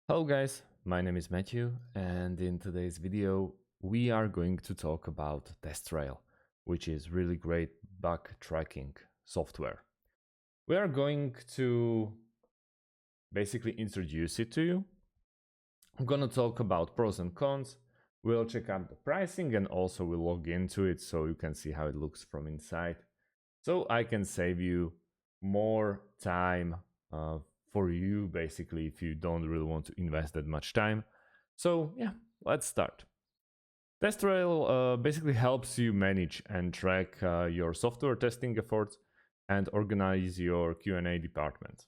Hello guys, my name is Matthew, and in today's video we are going to talk about TestRail, which is really great bug tracking software. We are going to basically introduce it to you. I'm gonna talk about pros and cons. We'll check out the pricing and also we'll log into it so you can see how it looks from inside. So I can save you more time for you basically if you don't really want to invest that much time. So yeah, let's start. TestRail basically helps you manage and track your software testing efforts and organize your Q&A department.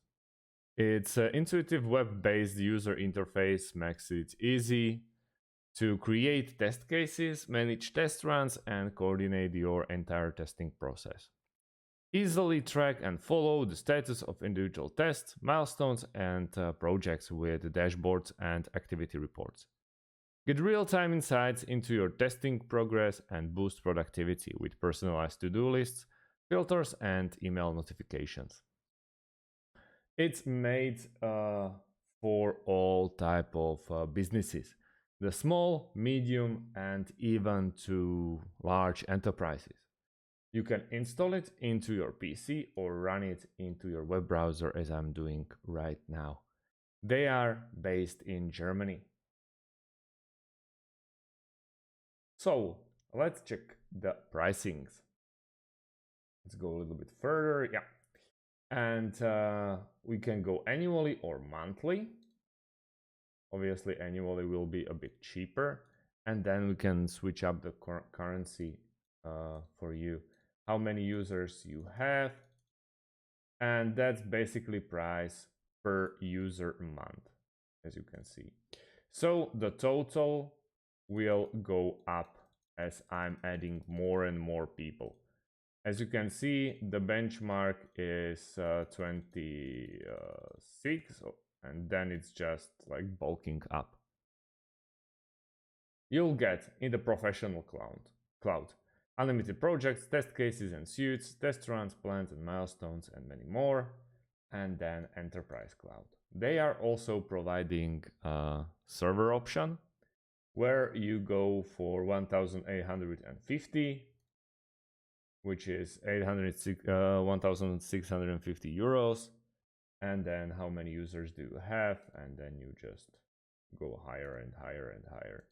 Its intuitive web-based user interface makes it easy to create test cases, manage test runs, and coordinate your entire testing process. Easily track and follow the status of individual tests, milestones, and projects with dashboards and activity reports. Get real-time insights into your testing progress and boost productivity with personalized to-do lists, filters, and email notifications. It's made for all type of businesses, the small, medium, and even to large enterprises. You can install it into your PC or run it into your web browser as I'm doing right now. They are based in Germany. So let's check the pricings. Let's go a little bit further. Yeah. And we can go annually or monthly. Obviously, annually will be a bit cheaper. And then we can switch up the currency for you. How many users you have, and that's basically price per user a month, as you can see. So the total will go up as I'm adding more and more people. As you can see, the benchmark is 26, and then it's just like bulking up. You'll get in the professional cloud unlimited projects, test cases and suites, test runs, plans and milestones, and many more. And then Enterprise Cloud. They are also providing a server option where you go for 1,850, which is 1,650 euros. And then how many users do you have? And then you just go higher and higher and higher.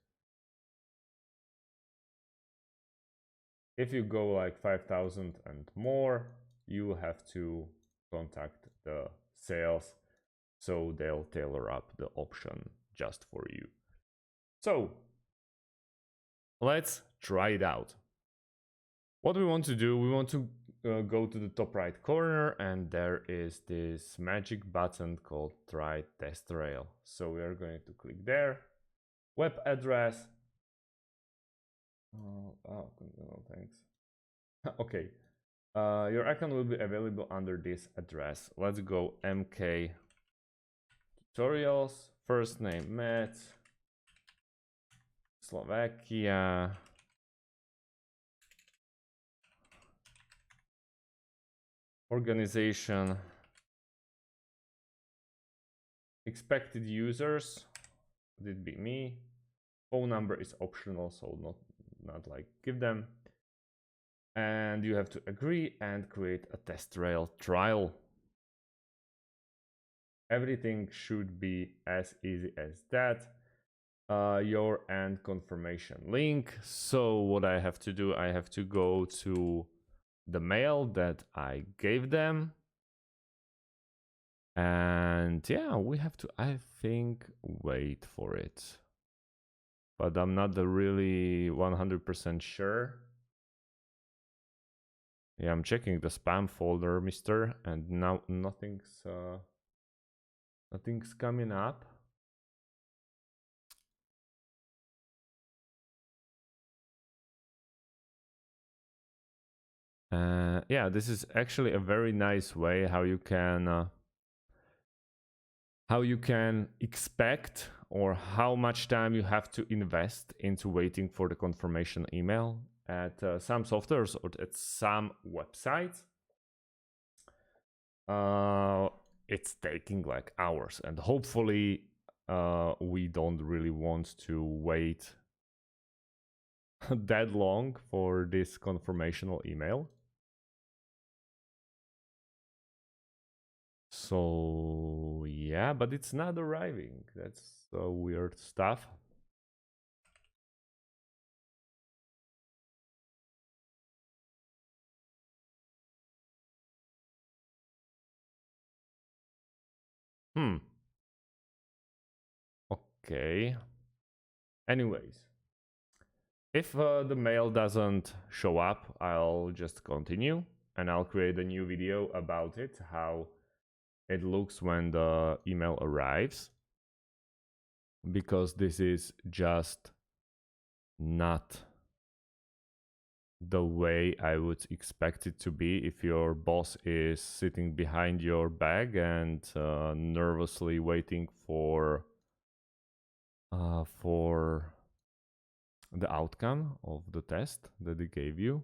If you go like 5,000 and more, you have to contact the sales, so they'll tailor up the option just for you. So let's try it out. What we want to do, we want to go to the top right corner, and there is this magic button called Try TestRail. So we are going to click there. Web address. Oh, thanks. Okay. Your account will be available under this address. Let's go MK tutorials. First name Matt, Slovakia. Organization. Expected users. Would it be me? Phone number is optional, so not like give them. And you have to agree and create a TestRail trial. Everything should be as easy as that. Your end confirmation link. So what I have to do, I have to go to the mail that I gave them. And yeah, we have to, I think, wait for it. But I'm not really 100% sure. Yeah, I'm checking the spam folder, mister, and now nothing's coming up. Yeah, this is actually a very nice way how you can expect or how much time you have to invest into waiting for the confirmation email at some softwares or at some websites. It's taking like hours, and hopefully we don't really want to wait that long for this confirmational email. So yeah, but it's not arriving. That's weird stuff. Okay. Anyways, if the mail doesn't show up, I'll just continue and I'll create a new video about it, how it looks when the email arrives, because this is just not the way I would expect it to be if your boss is sitting behind your back and nervously waiting for the outcome of the test that they gave you.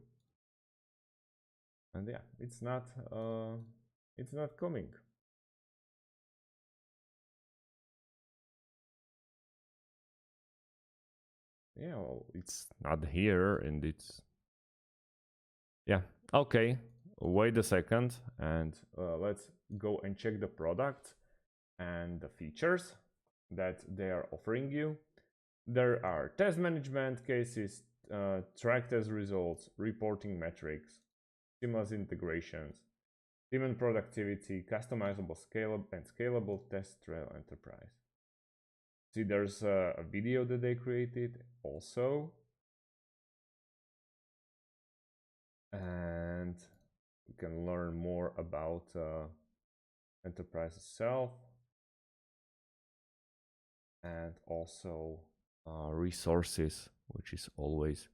And yeah, it's not coming. Yeah, well, it's not here, and it's yeah. Okay, wait a second, and let's go and check the product and the features that they are offering you. There are test management cases, track test results, reporting metrics, seamless integrations, team and productivity, customizable, scalable TestRail enterprise. See, there's a video that they created also, and you can learn more about enterprise itself, and also resources, which is always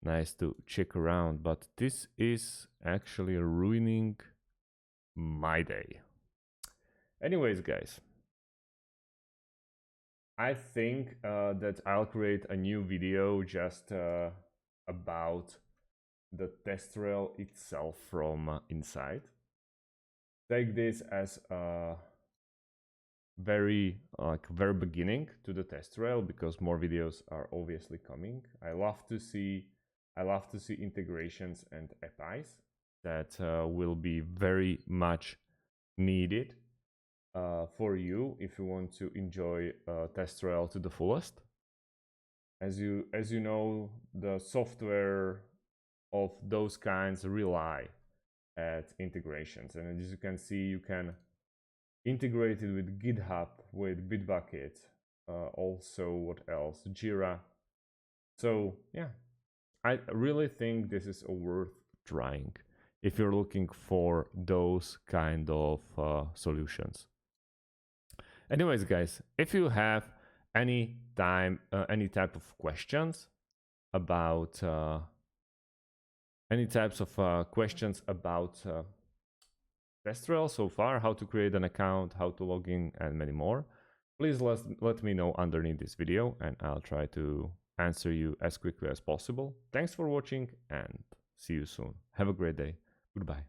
nice to check around. But this is actually ruining my day. Anyways, guys, I think that I'll create a new video just about the TestRail itself from inside. Take this as a very beginning to the TestRail, because more videos are obviously coming. I love to see integrations and APIs that will be very much needed for you if you want to enjoy TestRail to the fullest. As you know, the software of those kinds rely at integrations, and as you can see, you can integrate it with GitHub, with Bitbucket, also what else, Jira. So yeah, I really think this is worth trying if you're looking for those kind of solutions. Anyways, guys, if you have any type of questions about TestRail so far, how to create an account, how to log in, and many more, please let me know underneath this video, and I'll try to answer you as quickly as possible. Thanks for watching, and see you soon. Have a great day. Goodbye.